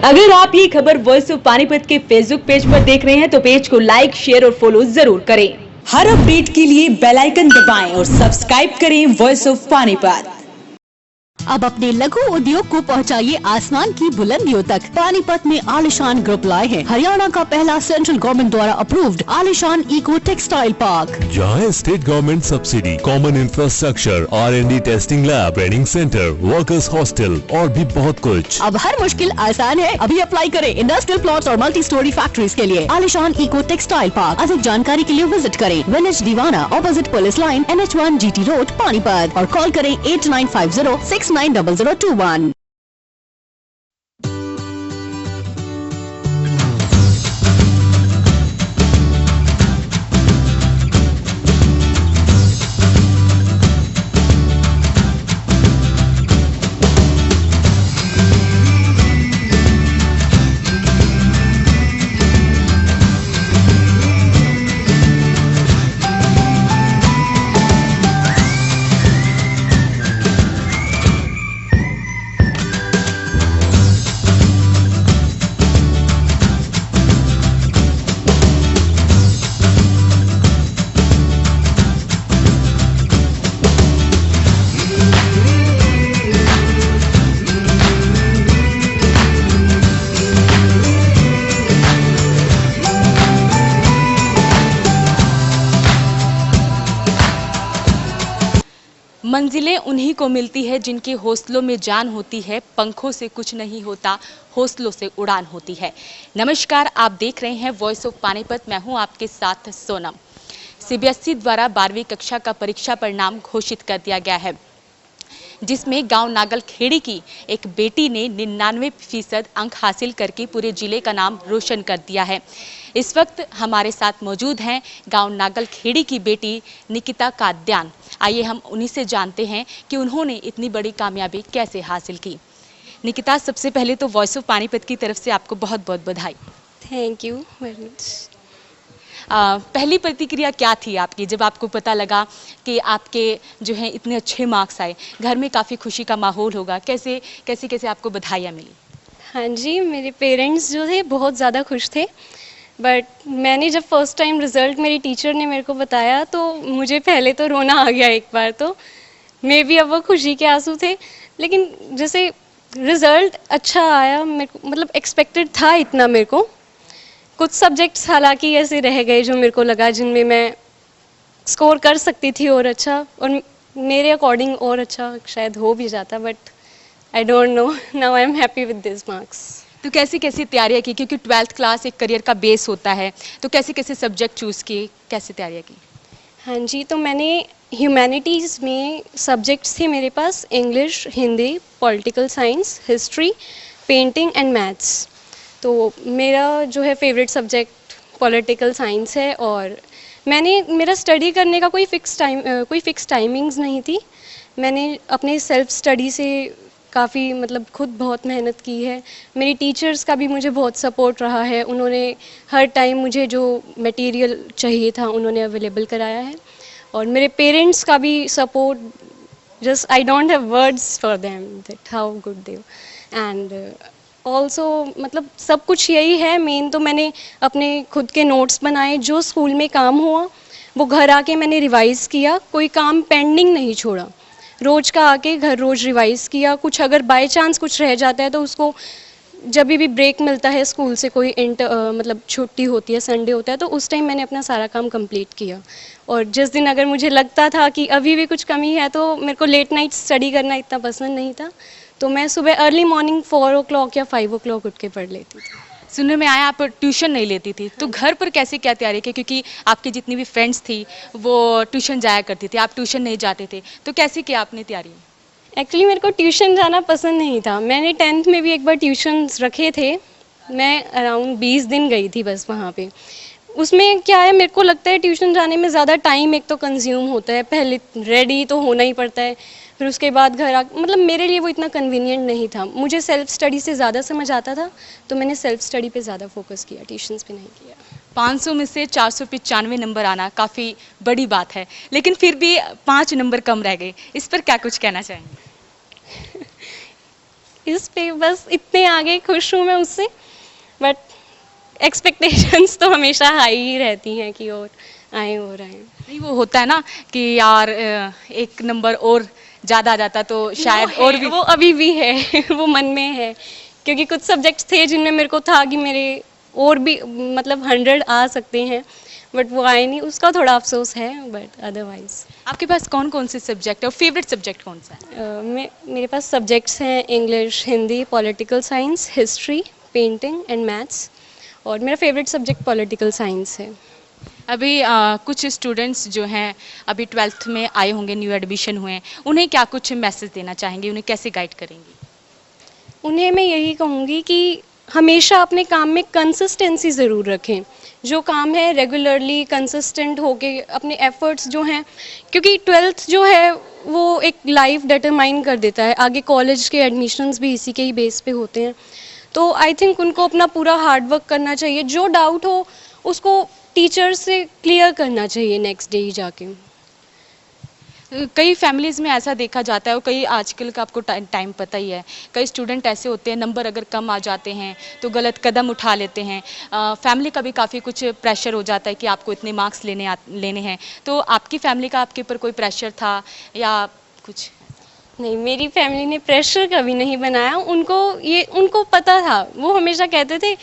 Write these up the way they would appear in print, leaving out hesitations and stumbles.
अगर आप ये खबर वॉइस ऑफ पानीपत के फेसबुक पेज पर देख रहे हैं तो पेज को लाइक, शेयर और फॉलो जरूर करें। हर अपडेट के लिए बेल आइकन दबाएं और सब्सक्राइब करें वॉइस ऑफ पानीपत। अब अपने लघु उद्योग को पहुंचाइए आसमान की बुलंदियों तक। पानीपत में आलिशान ग्रुप लाए हैं हरियाणा का पहला सेंट्रल गवर्नमेंट द्वारा अप्रूव्ड आलिशान इको टेक्सटाइल पार्क, जहां state government subsidy, common infrastructure, R&D testing lab, training centre, workers hostel और भी बहुत कुछ। अब हर मुश्किल आसान है। अभी अप्लाई करें इंडस्ट्रियल प्लॉट्स और मल्टी स्टोरी फैक्ट्रीज के लिए। आलिशान इको टेक्सटाइल पार्क। अधिक जानकारी के लिए विजिट करें विलेज दीवाना, opposite police line, NH1 GT road, Panipat, और कॉल करें 8950690021। मंजिलें उन्हीं को मिलती है जिनके हौसलों में जान होती है। पंखों से कुछ नहीं होता, हौसलों से उड़ान होती है। नमस्कार, आप देख रहे हैं वॉइस ऑफ पानीपत। मैं हूं आपके साथ सोनम। CBSE द्वारा 12वीं कक्षा का परीक्षा परिणाम घोषित कर दिया गया है, जिसमें गांव नागलखेड़ी की एक बेटी ने 99% अंक हासिल करके पूरे जिले का नाम रोशन कर दिया है। इस वक्त हमारे साथ मौजूद हैं गांव नागलखेड़ी की बेटी निकिता काद्यान। आइए हम उन्हीं से जानते हैं कि उन्होंने इतनी बड़ी कामयाबी कैसे हासिल की। निकिता, सबसे पहले तो वॉइस ऑफ पानीपत की तरफ से आपको बहुत बहुत बधाई। Thank you very much. पहली प्रतिक्रिया क्या थी आपकी जब आपको पता लगा कि आपके जो है इतने अच्छे मार्क्स आए? घर में काफ़ी खुशी का माहौल होगा, कैसे कैसे कैसे आपको बधाइयाँ मिली? हाँ जी, मेरे पेरेंट्स जो थे बहुत ज़्यादा खुश थे, बट मैंने जब फर्स्ट टाइम रिज़ल्ट मेरी टीचर ने मेरे को बताया तो मुझे पहले तो रोना आ गया एक बार। तो मे भी अब वो खुशी के आंसू थे, लेकिन जैसे रिज़ल्ट अच्छा आया, मेरे को मतलब एक्सपेक्टेड था इतना मेरे को। कुछ सब्जेक्ट्स हालांकि ऐसे रह गए जो मेरे को लगा जिनमें मैं स्कोर कर सकती थी और अच्छा, और मेरे अकॉर्डिंग और अच्छा शायद हो भी जाता, but I don't know. Now I am happy with this marks. तो कैसी कैसी तैयारियाँ की, क्योंकि 12th क्लास एक करियर का बेस होता है, तो कैसे कैसे सब्जेक्ट चूज़ किए, कैसे तैयारियाँ की? हाँ जी, तो मैंने ह्यूमैनिटीज़ में सब्जेक्ट्स थे मेरे पास, English, Hindi, political science, history, painting and maths. तो मेरा जो है फेवरेट सब्जेक्ट पॉलिटिकल साइंस है, और मेरा स्टडी करने का कोई फिक्स टाइमिंग्स नहीं थी। मैंने अपने सेल्फ स्टडी से काफ़ी मतलब खुद बहुत मेहनत की है। मेरी टीचर्स का भी मुझे बहुत सपोर्ट रहा है, उन्होंने हर टाइम मुझे जो मटेरियल चाहिए था उन्होंने अवेलेबल कराया है, और मेरे पेरेंट्स का भी support, just I don't have words for them that how good they. And also मतलब सब कुछ यही है। मेन तो मैंने अपने खुद के नोट्स बनाए, जो स्कूल में काम हुआ वो घर आके मैंने रिवाइज़ किया, कोई काम पेंडिंग नहीं छोड़ा। रोज़ का आके घर रोज़ रिवाइज़ किया। कुछ अगर बाय चांस कुछ रह जाता है तो उसको जब भी ब्रेक मिलता है स्कूल से, कोई मतलब छुट्टी होती है, संडे होता है, तो उस टाइम मैंने अपना सारा काम कंप्लीट किया। और जिस दिन अगर मुझे लगता था कि अभी भी कुछ कमी है, तो मेरे को लेट नाइट स्टडी करना इतना पसंद नहीं था, तो मैं सुबह अर्ली मॉर्निंग 4 o'clock या 5 o'clock उठ के पढ़ लेती थी। सुनने में आया आप ट्यूशन नहीं लेती थी, तो घर पर कैसे क्या तैयारी की? क्योंकि आपकी जितनी भी फ्रेंड्स थी वो ट्यूशन जाया करती थी, आप ट्यूशन नहीं जाते थे, तो कैसे किया आपने तैयारी? एक्चुअली मेरे को ट्यूशन जाना पसंद नहीं था। मैंने 10th में भी एक बार ट्यूशन्स रखे थे, मैं अराउंड 20 दिन गई थी बस वहाँ पे। उसमें क्या है, मेरे को लगता है ट्यूशन जाने में ज़्यादा टाइम एक तो कंज्यूम होता है, पहले रेडी तो होना ही पड़ता है, फिर उसके बाद घर आ, मतलब मेरे लिए वो इतना कन्वीनियंट नहीं था। मुझे सेल्फ स्टडी से ज़्यादा समझ आता था, तो मैंने सेल्फ स्टडी पे ज़्यादा फोकस किया, ट्यूशन्स पे नहीं किया। 500 में से 495 नंबर आना काफ़ी बड़ी बात है, लेकिन फिर भी 5 नंबर कम रह गए, इस पर क्या कुछ कहना चाहेंगे? इस पे बस इतने आगे खुश हूँ मैं उससे, बट एक्सपेक्टेशंस तो हमेशा हाई ही रहती हैं कि और आए और आए। नहीं, वो होता है ना कि यार एक नंबर और ज़्यादा आ जाता तो शायद और भी। वो अभी भी है वो मन में है, क्योंकि कुछ सब्जेक्ट्स थे जिनमें मेरे को था कि मेरे और भी मतलब 100 आ सकते हैं, बट वो आए नहीं, उसका थोड़ा अफसोस है, बट अदरवाइज आपके पास कौन कौन से सब्जेक्ट है और फेवरेट सब्जेक्ट कौन सा है? मेरे पास सब्जेक्ट्स हैं English, Hindi, political science, history, painting and maths, और मेरा फेवरेट सब्जेक्ट पॉलिटिकल साइंस है। अभी कुछ स्टूडेंट्स जो हैं अभी 12th में आए होंगे, न्यू एडमिशन हुए हैं, उन्हें क्या कुछ मैसेज देना चाहेंगे, उन्हें कैसे गाइड करेंगी? उन्हें मैं यही कहूँगी कि हमेशा अपने काम में कंसिस्टेंसी ज़रूर रखें। जो काम है रेगुलरली कंसिस्टेंट होके अपने एफर्ट्स जो हैं, क्योंकि 12th जो है वो एक लाइफ डिटरमाइन कर देता है, आगे कॉलेज के एडमिशन्स भी इसी के ही बेस पे होते हैं। तो आई थिंक उनको अपना पूरा हार्ड वर्क करना चाहिए, जो डाउट हो उसको टीचर से क्लियर करना चाहिए नेक्स्ट डे ही जाके। कई फैमिलीज़ में ऐसा देखा जाता है और कई आजकल का आपको टाइम पता ही है, कई स्टूडेंट ऐसे होते हैं नंबर अगर कम आ जाते हैं तो गलत कदम उठा लेते हैं। फैमिली का भी काफ़ी कुछ प्रेशर हो जाता है कि आपको इतने मार्क्स लेने हैं। तो आपकी फैमिली का आपके ऊपर कोई प्रेशर था या कुछ? नहीं, मेरी फैमिली ने प्रेशर कभी नहीं बनाया, उनको पता था, वो हमेशा कहते थे,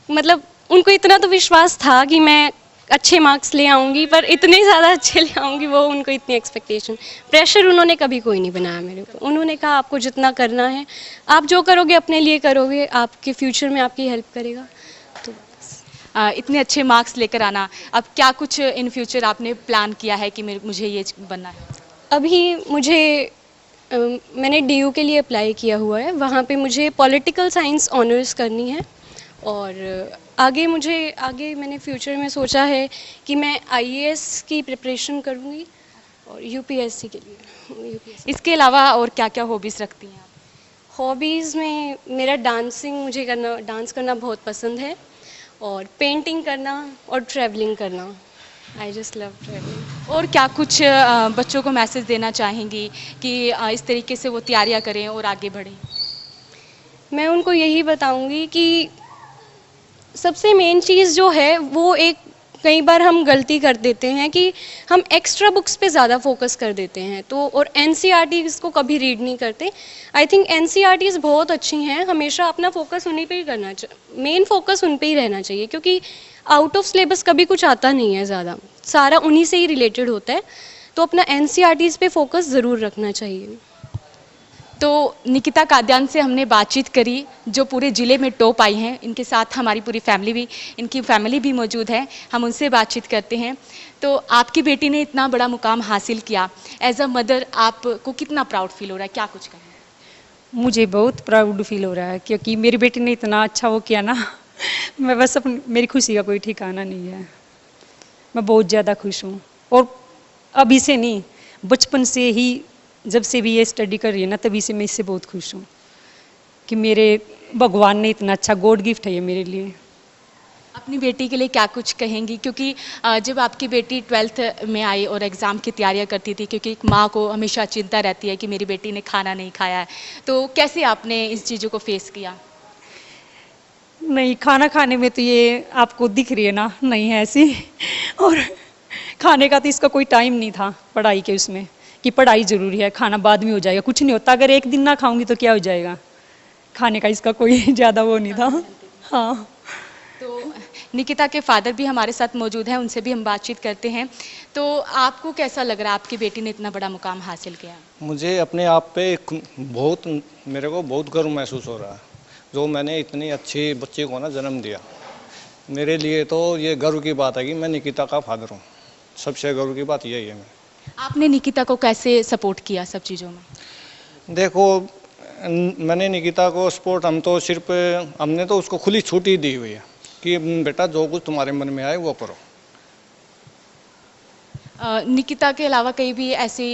मतलब उनको इतना तो विश्वास था कि मैं अच्छे मार्क्स ले आऊँगी, पर इतने ज़्यादा अच्छे ले आऊँगी, वो उनको इतनी एक्सपेक्टेशन, प्रेशर उन्होंने कभी कोई नहीं बनाया मेरे ऊपर। उन्होंने कहा आपको जितना करना है, आप जो करोगे अपने लिए करोगे, आपके फ्यूचर में आपकी हेल्प करेगा। तो इतने अच्छे मार्क्स लेकर आना, अब क्या कुछ इन फ्यूचर आपने प्लान किया है कि मुझे ये बनना है? अभी मैंने DU के लिए अप्लाई किया हुआ है, वहाँ पे मुझे पॉलिटिकल साइंस ऑनर्स करनी है, और आगे मैंने फ्यूचर में सोचा है कि मैं IAS की प्रिपरेशन करूँगी और UPSC के लिए इसके अलावा और क्या क्या हॉबीज़ रखती हैं आप? हॉबीज़ में मेरा डांस करना बहुत पसंद है, और पेंटिंग करना और ट्रैवलिंग करना। I just love travelling. और क्या कुछ बच्चों को मैसेज देना चाहेंगी कि इस तरीके से वो तैयारियां करें और आगे बढ़ें? मैं उनको यही बताऊंगी कि सबसे मेन चीज़ जो है वो कई बार हम गलती कर देते हैं कि हम एक्स्ट्रा बुक्स पे ज़्यादा फोकस कर देते हैं, तो और NCERTs को कभी रीड नहीं करते। आई थिंक NCERTs बहुत अच्छी हैं, हमेशा अपना फोकस उन्हीं पे ही करना चाहिए, मेन फोकस उन पे ही रहना चाहिए, क्योंकि आउट ऑफ सिलेबस कभी कुछ आता नहीं है ज़्यादा, सारा उन्हीं से ही रिलेटेड होता है, तो अपना NCERTs पे फोकस ज़रूर रखना चाहिए। तो निकिता काद्यान से हमने बातचीत करी, जो पूरे ज़िले में टॉप आई हैं। इनके साथ हमारी पूरी इनकी फैमिली भी मौजूद है, हम उनसे बातचीत करते हैं। तो आपकी बेटी ने इतना बड़ा मुकाम हासिल किया, एज अ मदर आपको कितना प्राउड फील हो रहा है, क्या कुछ कहें? मुझे बहुत प्राउड फील हो रहा है, क्योंकि मेरी बेटी ने इतना अच्छा वो किया ना मैं बस मेरी खुशी का कोई ठिकाना नहीं है। मैं बहुत ज़्यादा खुश हूँ, और अभी से नहीं, बचपन से ही, जब से भी ये स्टडी कर रही है ना, तभी से मैं इससे बहुत खुश हूँ कि मेरे भगवान ने इतना अच्छा गॉड गिफ्ट है ये मेरे लिए। अपनी बेटी के लिए क्या कुछ कहेंगी, क्योंकि जब आपकी बेटी 12th में आई और एग्ज़ाम की तैयारियां करती थी, क्योंकि एक माँ को हमेशा चिंता रहती है कि मेरी बेटी ने खाना नहीं खाया है, तो कैसे आपने इस चीज़ों को फेस किया? नहीं, खाना खाने में तो ये आपको दिख रही है ना, नहीं है ऐसी और खाने का तो इसका कोई टाइम नहीं था पढ़ाई के उसमें, कि पढ़ाई ज़रूरी है, खाना बाद में हो जाएगा, कुछ नहीं होता, अगर एक दिन ना खाऊंगी तो क्या हो जाएगा। खाने का इसका कोई ज़्यादा वो नहीं था। हाँ, तो निकिता के फादर भी हमारे साथ मौजूद हैं, उनसे भी हम बातचीत करते हैं। तो आपको कैसा लग रहा है, आपकी बेटी ने इतना बड़ा मुकाम हासिल किया? मुझे अपने आप पे मेरे को बहुत गर्व महसूस हो रहा है, जो मैंने इतनी अच्छी बच्ची को ना जन्म दिया। मेरे लिए तो ये गर्व की बात है कि मैं निकिता का फादर हूँ, सबसे गर्व की बात यही है। आपने निकिता को कैसे सपोर्ट किया सब चीज़ों में? देखो, मैंने निकिता को सपोर्ट, हमने तो उसको खुली छूट ही दी हुई है कि बेटा जो कुछ तुम्हारे मन में आए वो करो। निकिता के अलावा कई भी ऐसे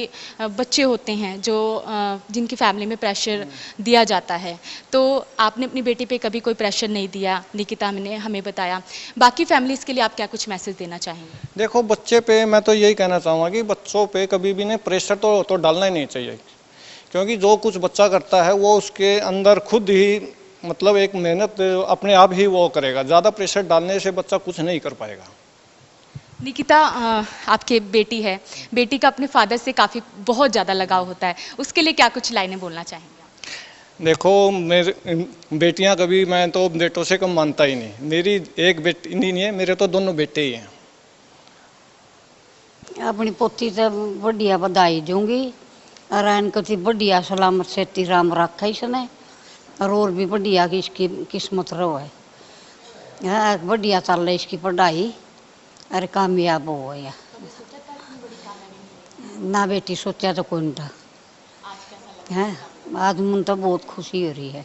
बच्चे होते हैं जो जिनकी फैमिली में प्रेशर दिया जाता है, तो आपने अपनी बेटी पे कभी कोई प्रेशर नहीं दिया, निकिता ने हमें बताया। बाकी फैमिलीज़ के लिए आप क्या कुछ मैसेज देना चाहेंगे? देखो, बच्चे पे मैं तो यही कहना चाहूँगा कि बच्चों पे कभी भी नहीं प्रेशर तो डालना ही नहीं चाहिए, क्योंकि जो कुछ बच्चा करता है वो उसके अंदर खुद ही मतलब एक मेहनत अपने आप ही वो करेगा, ज़्यादा प्रेशर डालने से बच्चा कुछ नहीं कर पाएगा। निकिता, आपके बेटी है, बेटी का अपने फादर से काफ़ी बहुत ज़्यादा लगाव होता है, उसके लिए क्या कुछ लाइनें बोलना चाहेंगे? देखो, मेरे बेटियां कभी, मैं तो बेटों से कम मानता ही नहीं। मेरी एक बेटी नहीं है, मेरे तो दोनों बेटे ही हैं। अपनी पोती से बढ़िया बधाई दूंगी और इनको थी बढ़िया सलामत से राम रखा इसने और भी बढ़िया की इसकी किस्मत रहे, बढ़िया चल रही इसकी पढ़ाई अरे कामयाब हो गया ना। बेटी सोचा तो कौन था है, आज मन तो बहुत खुशी हो रही है,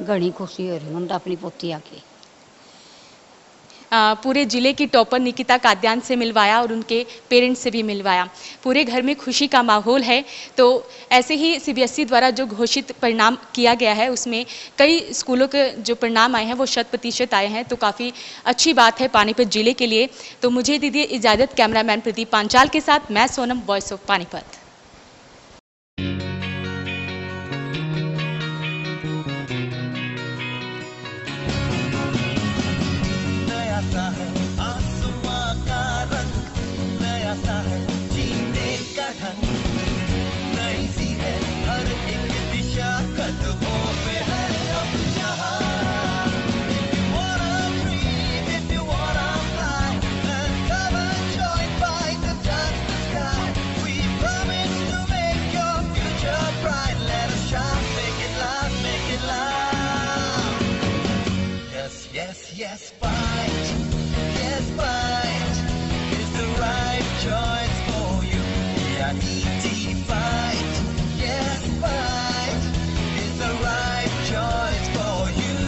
घनी खुशी हो रही मन तो अपनी पोती आके। पूरे जिले की टॉपर निकिता काद्यान से मिलवाया और उनके पेरेंट्स से भी मिलवाया। पूरे घर में खुशी का माहौल है। तो ऐसे ही सीबीएसई द्वारा जो घोषित परिणाम किया गया है उसमें कई स्कूलों के जो परिणाम आए हैं वो 100% आए हैं, तो काफ़ी अच्छी बात है पानीपत जिले के लिए। तो मुझे दीजिए इजाज़त, कैमरामैन प्रदीप पांचाल के साथ मैं Sonam, voice of Panipat. Yes, fight. Yes, fight. Is the right choice for you. Yeah, E.T. fight. Yes, fight. Is the right choice for you.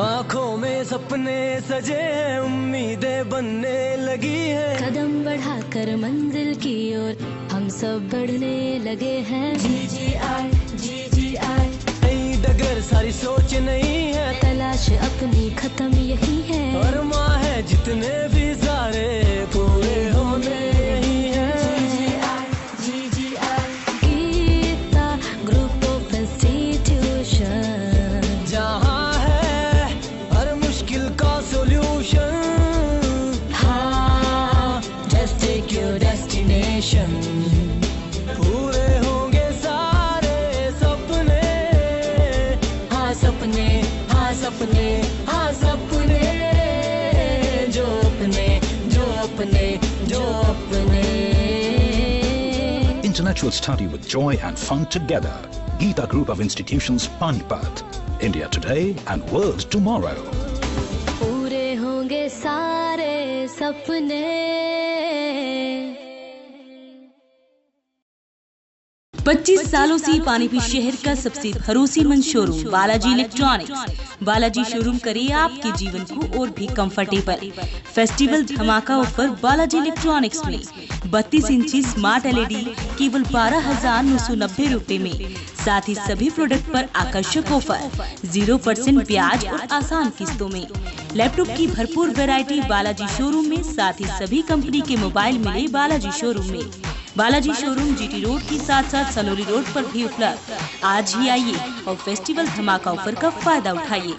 आँखों में सपने सजे, उम्मीदें बनने लगी है। कदम बढ़ाकर मंजिल की ओर हम सब बढ़ने लगे हैं। GGI नई डगर सारी सोच नहीं है, तलाश अपनी खत्म यही है। और माँ है जितने भी सारे पूरे होने यही है। GGI Geeta group of institution, जहाँ पूरे होंगे सारे सपने, हाँ सपने, हाँ सपने, हाँ सपने, जो अपने, जो अपने, जो अपने। Intellectual study with joy and fun together. Geeta Group of Institutions, Panipat. India today and world tomorrow. पूरे होंगे सारे सपने। 25 सालों से पानीपत शहर का सबसे भरोसेमंद showroom Balaji electronics. Balaji showroom करे आपके जीवन को और भी कंफर्टेबल। फेस्टिवल धमाका ऑफर बालाजी इलेक्ट्रॉनिक्स में 32 इंची स्मार्ट LED केवल 12,990 रुपए में। साथ ही सभी प्रोडक्ट पर आकर्षक ऑफर, 0% ब्याज और आसान किस्तों में। लैपटॉप की भरपूर वैरायटी बालाजी शोरूम में। साथ ही सभी कंपनी के मोबाइल मिले बालाजी शोरूम में। बालाजी शोरूम GT रोड के साथ साथ सनोली रोड पर भी उपलब्ध। आज ही आइए और फेस्टिवल धमाका ऑफर का फायदा उठाइए।